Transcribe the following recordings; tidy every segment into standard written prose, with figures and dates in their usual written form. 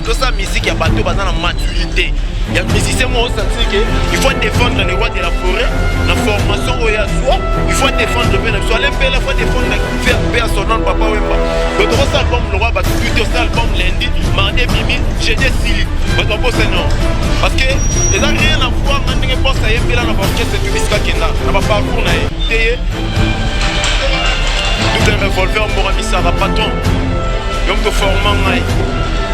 Tout ça musique, il y a bateau dans la maturité. Il y a musicien moi sentir que il faut défendre les rois de la forêt, la formation au Yasua, il faut défendre le bénéfice. Soit l'MPL, il faut défendre faire paix à son nom, papa Wemba. Le droit album, le roi, tout ce album lundi, Mandé Mimi, j'ai des Sili. Parce que les gens rien à voir, quand ils pensent à MPL, on va orchestre de Biska Kenda, on va parcours. Tout un revolver, Morami Sarah Patron. Donc, le formant,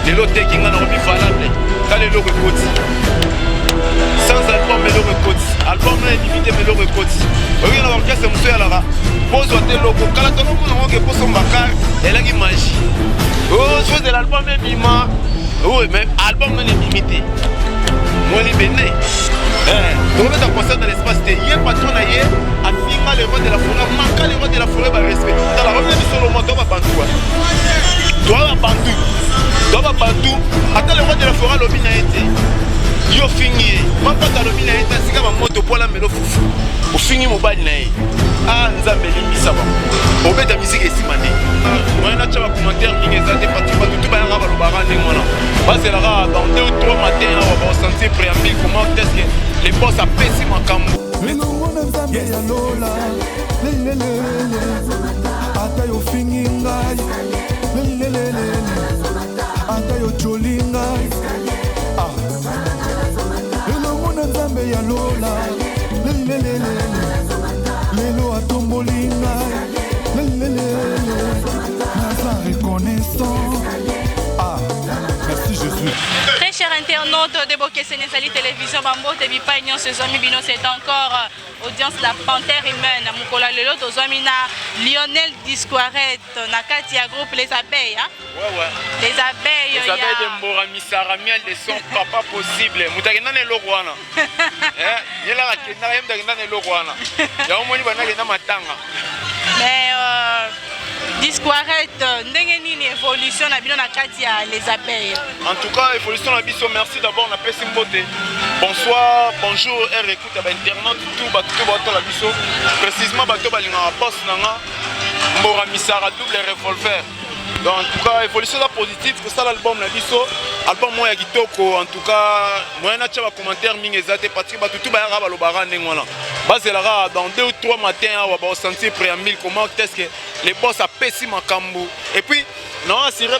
les lots qui sont valable. Quand les lots recôtent. Sans album, mais le recôtent. Album est limité, mais le recôtent. Oui, l'orchestre, c'est M. Alara. Pose votre logo. Quand la tonne, on a pour son bacar, elle a une magie. Oh, chose de l'album est bima. Oui, mais l'album est limité. Moi, il est béné. Donc, on est en concert dans l'espace. Il y a un patron ailleurs, à finir les rois de la forêt, manquant les rois de la forêt, par respect. Dans la revenue sur le monde, on va bantou. Toi, on va bantou. Doba Bantou, attends le roi de la forêt l'obina été. Yo fini, ma pas dans l'obina été, c'est comme un moto pour la mélo foufou. Au fini mon bal naï. Ah, nous avons mis ça va. Au fait de la musique est simane. Moi, on a déjà un commentaire qui est allé partir par tout le monde le baran des mois. Parce que là, dans 2 ou 3 matins, on va sentir préambule comment est-ce que les boss a pété ma camou. Mais non, on a jamais à Lola. Ata yo fini ngai. Ata yo cholinga ah lelo mona nzambe ya lola lelo atombolinga naza reconnaissant ah merci Jésus. Très chers internautes de Bokeh Sénézali Télévision Bambo Tebipa Union Sezomi Bino, c'est encore audience la Panthère Humaine Mukola Lelo Tozomina Lionel Disquarette Nakati ya groupe Les Abeilles hein? Ouais. Les Abeilles de Morami Sarah miel de son papa possible. Mutakena ne logwana. Yela rakena yemtakena ne logwana. Ya omoni bana kena matanga. Mais Disquarette ndenge nini évolution na bino nakati ya Les Abeilles. En tout cas évolution na biso merci d'abord na pesi mbote. Bonsoir, bonjour et écoute à internet tout bato la biso. Précisément bato balinga boss nanga Morami Sarah double revolver. Donc en tout cas évolution là positive que ça l'album la biso album moi ya kitoko en tout cas moi na tcha ba commentaire mingi ezate parce que bato tout ba yara ba lobara ndengwana bazelaka dans 2 ou 3 matins on va sentir préambule comment est-ce que les boss a péci makambu et puis non assuré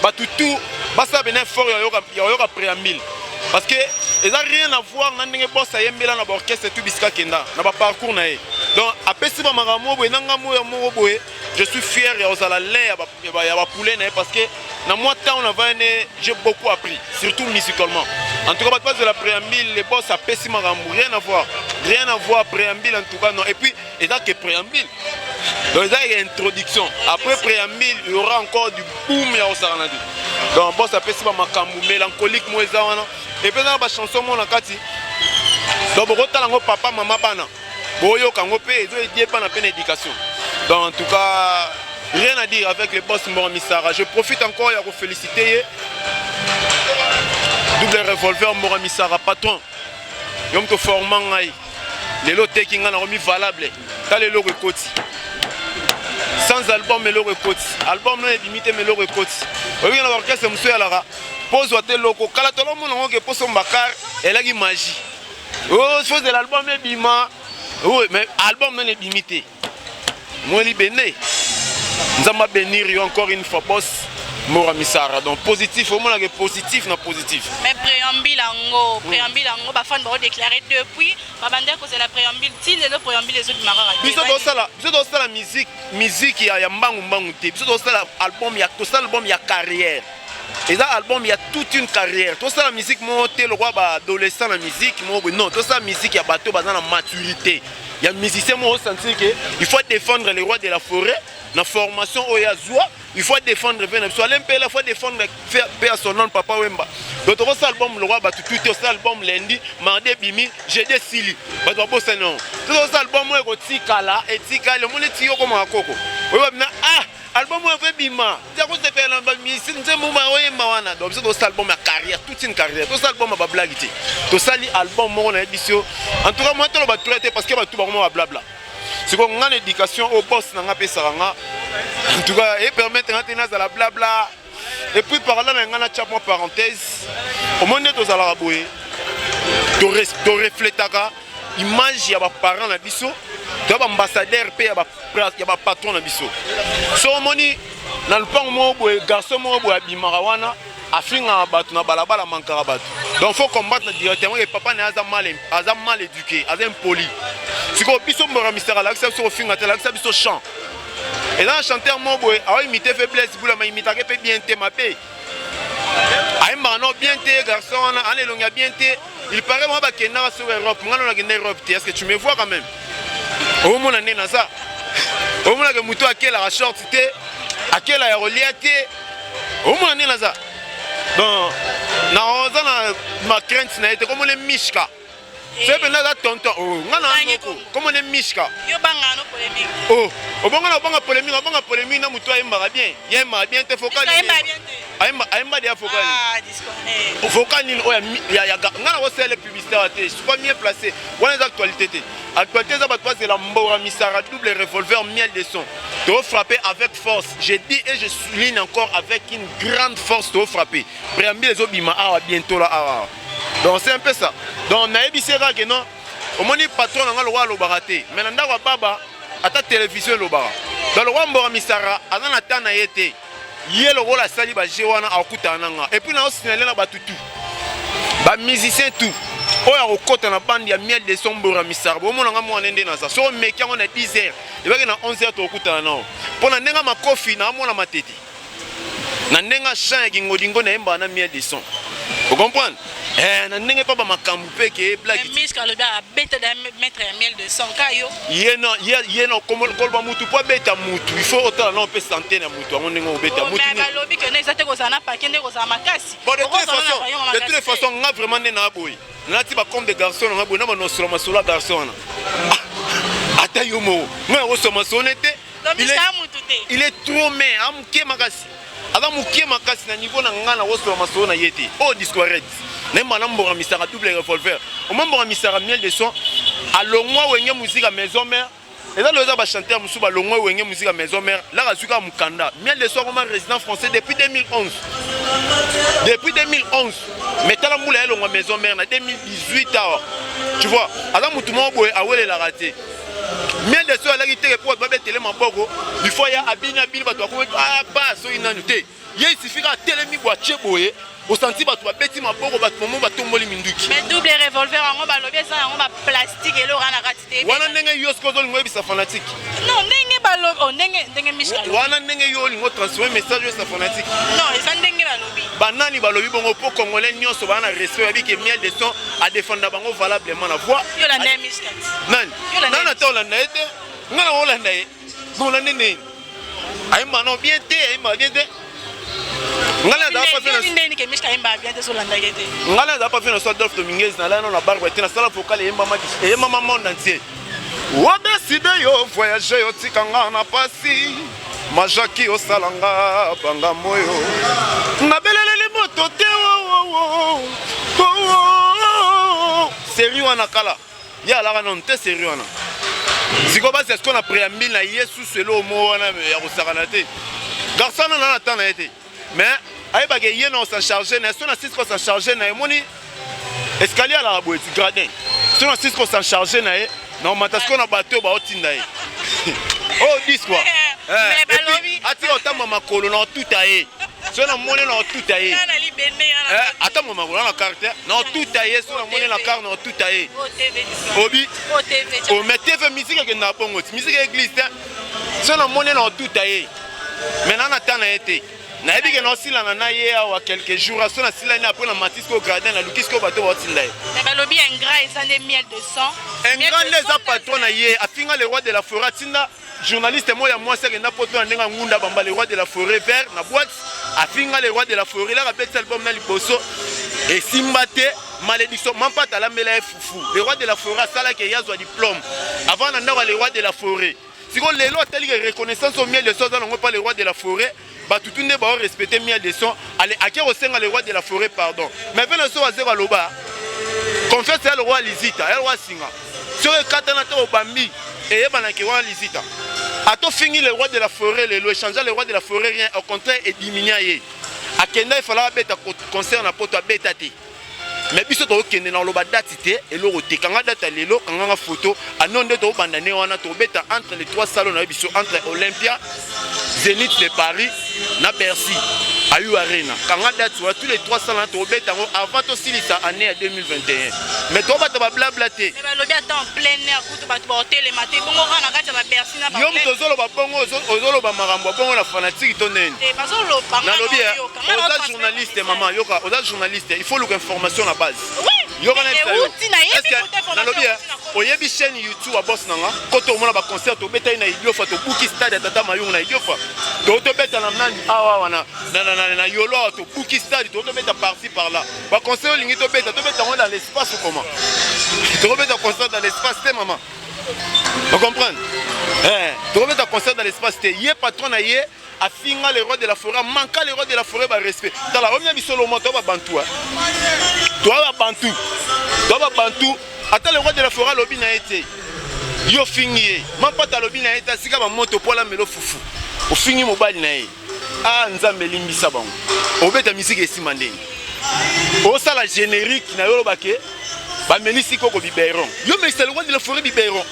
bato tout basa bene fort ya yoka préambule parce que ils n'ont rien à voir dans les boss à yembela na orchestre tout Biska Kenda na ba parcours na. Donc après si ba magamo boy nangamo ya mo boy je suis fier et aux alalais ya ba poulet na parce que na moi temps on a j'ai beaucoup appris surtout musicalement. En tout cas pas de la préambule les boss à pessi magamo rien à voir préambule en tout cas non et puis et là que préambule. Donc il y a une introduction après préambule il y aura encore du boom ya osaranadi. Donc boss à pessi magamo mélancolique moi ça et puis dans la chanson mon nakati donc bokotalango papa maman bana boyo kango pe ezo edie pas na peine éducation. Donc en tout cas rien à dire avec les boss Morami Sarah. Je profite encore et à vous féliciter double revolver Morami Sarah patron yom to formant ngai les lots qui ngana remis valable ta les lots recoti sans album mais le recoti album non limité mais le recoti oui on a orchestre monsieur Alara pose votre logo kala to lo mona ngoke poso mbakar elle a une magie oh chose de l'album est bima oui mais album non est limité moi li béné nous allons bénir encore une fois boss Morami Sarah donc positif au moins positif non positif mais préambule ango ba fan ba déclarer depuis ba bande ko c'est la préambule ti le préambule les autres marara biso do la musique ya mbangu te biso do la album ya to album ya carrière. Et ça album il y a toute une carrière. Tout ça la musique monter le roi adolescent la musique non tout ça musique il y a bateau dans la maturité. Il y a musicien moi sentir que il faut défendre les rois de la forêt, la formation au Yazua, il faut défendre soit l'MPL, il faut défendre faire paix à son nom papa Wemba. Donc tout ça album le roi tout ça album lundi Mandé Bimi j'ai des Sili. Ba to bossa non. Tout ça album moi ko tikala et tikala le monde tio comme akoko. Oui ah album moi fait bima. Ça cause de faire la musique c'est moi Wemba wana. Donc c'est album ma carrière, toute une carrière. Tout ça album ma blaguité. Tout ça album moi on a édition. En tout cas moi tout ba traiter parce que ba tout ba blabla. C'est qu'on a l'éducation au boss n'a pas ça en tout cas et permettre d'entrer dans la blabla Et puis par là, on a une parenthèse. Au moment où tu as la boue, tu reflètes l'image, il y a des parents dans biso, tu as des ambassadeurs, il y a des patrons dans biso. Si on dit, dans le pan, un garçon qui a afinga batu na balabala mankara batu. Donc il faut combattre directement que papa n'est pas mal éduqué, impoli. Si on biso mbora misara la so finga tela ça biso chant. Et là chanteur moboé a imité faiblesse boula ma imita ke bien té mapé. Ay mano bien té garçon allez longa bien té. Il paraît moi ba kena sur Europe, ngano na kena Europe, est-ce que tu me vois quand même? Au moment na na ça. Au moment que muto akela la short té, akela ya reliate. Au moment na ça. Donc, ma crainte n'a été comme les Mishka. C'est bien là, tonton. Comme les Mishka. Oh, au bon, on a polémique, on a polémique, on a bien. Il y a bien, tu focal. Focal, il y a les publicités, je pas bien placé. On a les actualités. Actualité, c'est la Mbora Misara, double revolver, miel de son. Tu vas frapper avec force. Je dis et je souligne encore avec une grande force, tu vas frapper. Préambule les obima, bientôt là. Donc c'est un peu ça. Donc on a ébissé que non. Au moins, le patron a le roi le baraté. Mais on a baba à ta télévision le bar. Dans le roi Mbora Misara, à la tana été. Il y a le rôle à Sali Bajewana à Okutananga. Et puis, on a aussi signalé là tout. Bah, musicien tout. Oh, à Okota, on a bande, il y a miel de son Mbora Misara. Bon, on a moins d'indé ça. Sur le mec, on a 10 heures. Il y a 11 heures à Okutananga. Pour n'enga ma coffee, on a moins ma tête. N'enga chien qui ngodingo na emba na miel de son. Vous comprenez? N'enga pas ma campé qui est blague. Mais quand le gars a bête de mettre un miel de son caillou. Il y a comme le colba moutou, pas bête à moutou. Il faut autant non peut santé na moutou. On est au bête à moutou. Mais à l'objet que n'exacte que ça n'a pas qu'un de ça makasi. Bon, de toutes les façons, on a vraiment des naboui. On a dit comme des garçons, on a beau non sur ma sola garçon. Attends yomo, moi au sur ma sonete. Il est trop mais am ke makasi. Adam mukie makasi na niveau na ngana au sur ma sona yeti. Oh discourage. Nemba na Mbora Misara double revolver. Au Mbora Misara miel de son. À longwa wenge musique à maison mère. Et là le za chanteur musuba longwa wenge musique à maison mère. Là razuka mukanda. Miel de son comme résident français depuis 2011. Depuis 2011. Mais t'as la moule à longwa maison mère na 2018 tu vois. Adam mutumo boy a wele la raté. Miel de son là qui te pour ba télé maboko. Il faut ya abina bil ba to ko ba so inanute. Il suffit à télémi boîtier boye. Au senti ba to ba beti maboko ba to mo ba tomboli minduki. Mais double revolver en ba lobie ça en ba plastique et l'ora na ratité. Wana ndenge yosko zo ngwe bisa fanatique. Non ndenge ba lobi ndenge mishka. Wana ndenge yo lingo transformer message sa fanatique. Non, ça ndenge ba lobi. Banani ba lobi bongo po congolais nyonso ba na respect abi ke miel de son à défendre bango valablement la voix. Yo la ndenge mishka. Nani? Nana to la ndete. Ngana wala ndaye. Non la ndenge. Ay mano bien té, ay ma bien té. Ngala da pas fait ndenge ke mishka imba bien té so la ndenge té. Ngala da pas fait so Adolphe Dominguez na la no la barbe té na sala focale yemba maki. Et mama monde entier. Wa décide yo voyager yo tikanga na pasi. Majaki o salanga banga moyo. Na belele moto té Sérieux wana kala. Ya la non té sérieux wana. Siko ba c'est ce qu'on a préambule na Yesu selo mo wana ya kosakanate. Garçon na attend na été. Mais aïe bagé yé non s'en charger na son assist ko s'en charger na moni escalier à la boîte gradin. Son assist ko s'en charger na non matas ko na bateau ba otinda. Oh dis quoi. Mais balobi ati otama makolo na tout aye. Son na moni na tout aye. Attends maman voilà la carte. Na tout aye son na moni la carte na tout aye. Obi. O mettre musique que na bongo. Musique église. Son na moni na tout aye. Maintenant on attend na été. Na ebi ke no sila na ye awa quelques jours so na sila ni après na matisco gradin na lukisko bato ba tinda. Mais balobi un gras et ça des miel de sang. Un grand les a patron na ye afinga le roi de la forêt tinda journaliste moi c'est que na poto na ndenga ngunda bamba le roi de la forêt vert na boîte afinga le roi de la forêt là rappelle album na liboso et simbate malédiction même pas la mela fufu le roi de la forêt sala ke yazwa diplôme avant na ndako le roi de la forêt. Si on les lois telles que reconnaissance au miel de son on pas le roi de la forêt. Bah tout le monde va respecter miel de son. Allez, à qui on sait le roi de la forêt, pardon. Mais venez sur à zéro loba. Confesse c'est le roi Lizita, le roi Singa. Sur le katanato au Bambi et Banaki roi Lizita. A tout fini le roi de la forêt, le échanger le roi de la forêt rien, au contraire est diminué. akenda efala abeta concert na poto abeta te mais biso tokende na loba date te eloko te kanga date lelo kanga photo anonde to bandane wana to beta entre les trois salons na biso entre Olympia Zénith de Paris na Bercy Ayu Arena kanga date sur tous les trois salons to beta avant to silisa année à 2021 mais to bata ba blabla te mais ba lobi ata en plein air kutu ba hôtel le matin bongo na kati ba Bercy na ba yo mtozolo ba bongo ozolo ba marambo bongo na fanatique to nene te bazolo ba na lobi oza journaliste maman yoka oza journaliste il faut le information na base oui yoka na est-ce que na lobi oyebi chaîne YouTube a boss nanga koto mona ba concert to beta na idiofa to buki stade tata mayungu na idiofa to beta na nani awa wana na yolo to buki stade to beta par-ci par-là ba concert lingi to beta dans l'espace ou comment to beta concert dans l'espace te maman vous comprenez to beta concert dans l'espace te yé patron na yé afinga le roi de la forêt manka le roi de la forêt ba respect dans la première bisolo mo to ba bantu toi ba bantu ata le roi de la forêt lobi na été yo fingi ma pata lobi na été sika ba moto pola melo fufu o fingi mobile na ye ah nzambe limbisa bango obeta musique esima ndenge o sala générique na yo bake ba melisi koko biberon yo melisa le roi de la forêt biberon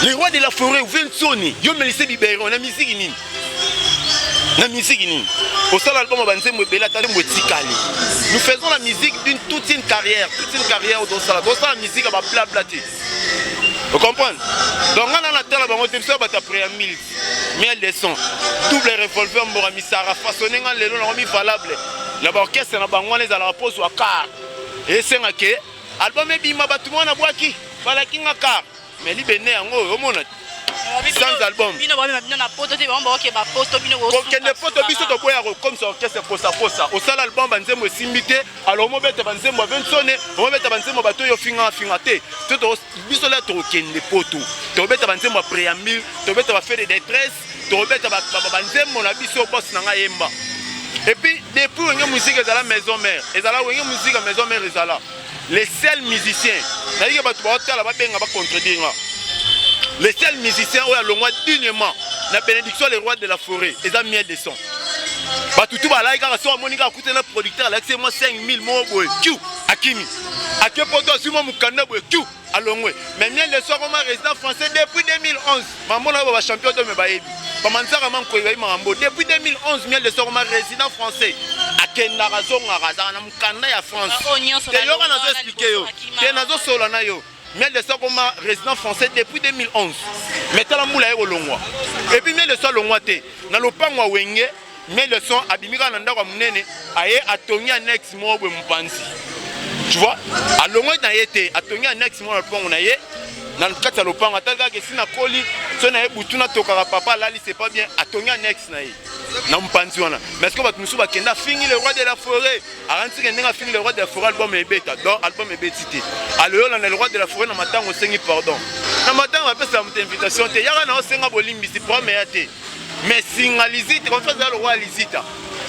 le roi de la forêt Vinconi yo melisa biberon na musique nini na musique nini au sala album banzembo bela tandembo tikali nous faisons la musique d'une toute une carrière au sala la musique ba blabla te vous comprenez donc on a la telle bango te so bata préambile miel de son double revolver mbora misara façonné nga lelo na mi valable la orchestre na bango les à la pose wa car et senga ke album e bima batu mona bwaki bala kinga car mais libene yango omona sans album bino ba bino na poto te ba ke ba poto bino go donc ne poto biso to boya comme ça orchestre kosa au sala album banzembo simbité alors mo beta banzembo Vincone mo beta banzembo bato yo finga te to biso la to kende poto to beta banzembo préambule to beta ba fait de détresse to beta ba banzembo na biso boss na nga yemba et puis depuis une musique dans la maison mère et dans la musique à maison mère ezala les seuls musiciens na yé bato ba tala ba benga ba contredire les seuls musiciens où il y a dignement la bénédiction les rois de la forêt ils ont mis des sons bah tout va là il y a un monica coûté un producteur là c'est moi 5000 mots kiou akimi akepoto sur mon mukanda kiou alongwe mais miel de soir comme résident français depuis 2011 maman là champion de me baebi pamanzaka manko yi mambo depuis 2011 miel de soir comme résident français akenda razonga razana na mukanda ya France te yo kana zo expliquer yo te nazo solo na yo Miel de soie comme résident français depuis 2011. Mettez la moula au longwa. Et puis miel de soie longwa te. Dans le pan wa wenge, miel de soie abimika nanda wa mnene aye atongi annex mo bwe mpanzi. Tu vois? A longwa na yete atongi annex mo na pan na ye. Dans le cadre de l'opang, ataka que si na koli, si na ebutuna tokara papa lali c'est pas bien atongi annex na ye. Na mpanzi wana. Mais est-ce que votre musu ba kenda fini le roi de la forêt? Aranti kenga fini le roi de la forêt album ebeta. Donc album ebetité. Alors là le roi de la forêt na matango sengi pardon. Na matango apesa une invitation te. Yaka na osenga bolimbi si premier te. Mais singalizite comme ça le roi lisita.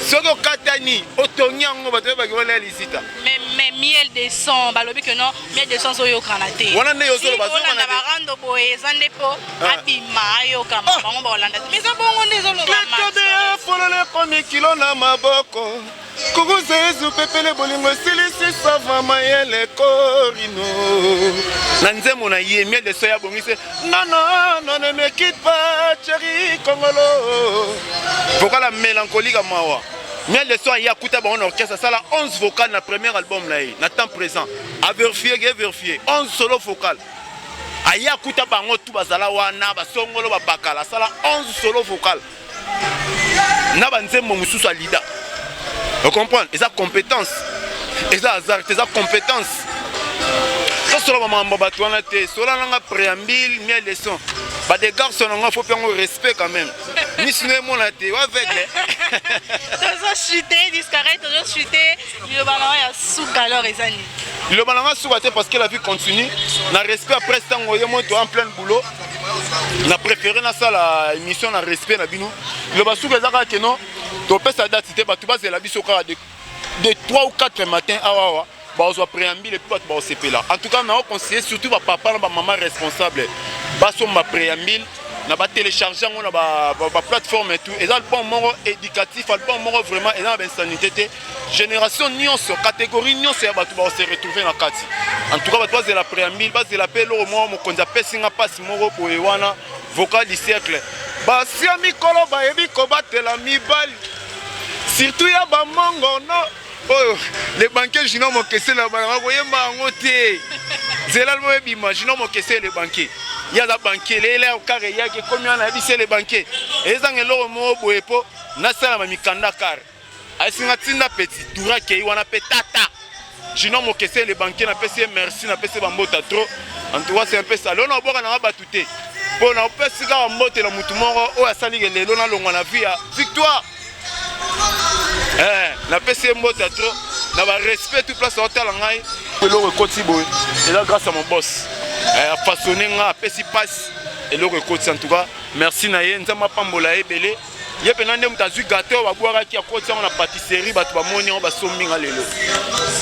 Soko katani otongi ngo bato ba kiwala lisita. Mais miel de son balobi que non miel de son so yo granate. Wana ne yo solo bazo na barando boye zande po abima yo kama bango ba Holanda. Mais ça bongo ndezolo mama. Tebe folole komi kilo na maboko. Kukuzezu pepele bolingo silisi sava mayele korino. Nanzemo na ye miel de soya bongise. Non ne me quitte pas chérie Congolo. Pourquoi la mélancolie comme moi? Miel de soya yakuta ba on orchestre ça la 11 vocales na premier album là na temps présent. A vérifier 11 solo vocales. Aya kuta bango tout bazala wana ba songolo ba bakala ça la 11 solo vocales. Na banzemo mususu alida. Vous comprenez? Et sa compétence. Et ça hasard, et sa compétence. Ça sera maman batouana te. Cela n'a préambile, miel de son. Bah des garçons il faut faire un respect quand même. Ni sinon mon la te. Avec les. Toujours chuté, discret, toujours chuté. Le ballon est sous calor et zani. Le ballon est sous calor parce que la vie continue. Na respect après ce temps où il en plein boulot. Na préféré na ça la émission na respect na bino. Le basou que ça que non. Tu peux sa date, c'était tu la biso de 3 ou 4 matins awa ba ozo préambile et puis ba CP là. En tout cas, on conseille surtout ba papa et ba maman responsable. Ba so ma préambile na ba télécharger on na ba plateforme et tout et album moro éducatif album moro vraiment et dans ben sanité génération nyonso catégorie nyonso ya batu ba se retrouver na kati en tout cas batu bazela préambile bazela pe lo mo mo konza pesinga passe moro boye wana vocal du siècle basi ya mikolo ba yebi ko batela mibali surtout ya ba mongo no oh les banquiers jino mo kese na ba ko yemba ngote zela mo bima jino mo kese les banquiers ya da banquier lele au carré ya ke combien na bise les banquiers ezanga lo mo boye po na sala ma mikanda car asinga tinda petit toura ke wana petata jino mo kese les banquiers na pese merci na pese bambota trop en tout cas c'est un peu ça lona boka na batute po na pese ka mbote la mutu moko o asali ke lelo na longa na via victoire na pese mbota trop na ba respect tout place hôtel ngai le rekoti boy et là grâce à mon boss façonné nga pesi passe et le rekoti en tout cas merci na ye nzama pambola ebele ye pena ndem ta zu gâteau ba boira ki akoti na pâtisserie ba to ba moni ba sombi nga lelo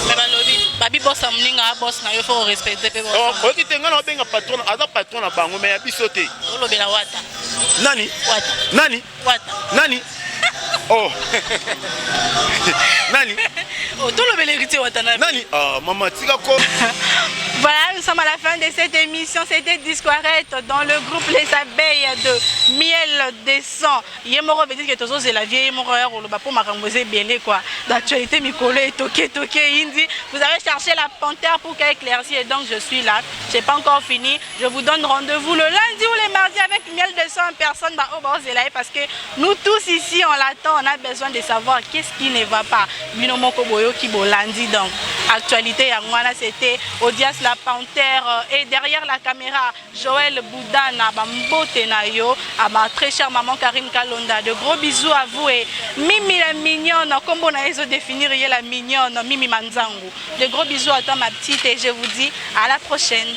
mais ba lobi babi boss amninga boss na yo faut respecter pe boss oh ko kitenga na benga patron aza patron na bango mais ya bisote o lobi la wata nani wata oh nani oh tout le vérité watana nani ah maman tika ko. Voilà, nous sommes à la fin de cette émission. C'était Discoarette dans le groupe Les Abeilles de Miel des Sangs. Yemoro veut dire que tous c'est la vieille moreur ou le bapo maramosé belé quoi. D'actualité Mikolo et toqué Indi. Vous avez cherché la panthère pour qu'elle éclaircisse et donc je suis là. J'ai pas encore fini. Je vous donne rendez-vous le lundi ou le mardi avec Miel des Sangs en personne parce que nous tous ici on l'attend. On a besoin de savoir qu'est-ce qui ne va pas. Binomoko boyo ki bo lundi donc. Actualité Yangwana c'était Odias la panthère et derrière la caméra Joël Boudana Bambote Nayo à ma très chère maman Karine Kalonda. De gros bisous à vous et Mimi la mignonne comme on a définir la mignonne Mimi Manzangu. De gros bisous à toi ma petite et je vous dis à la prochaine.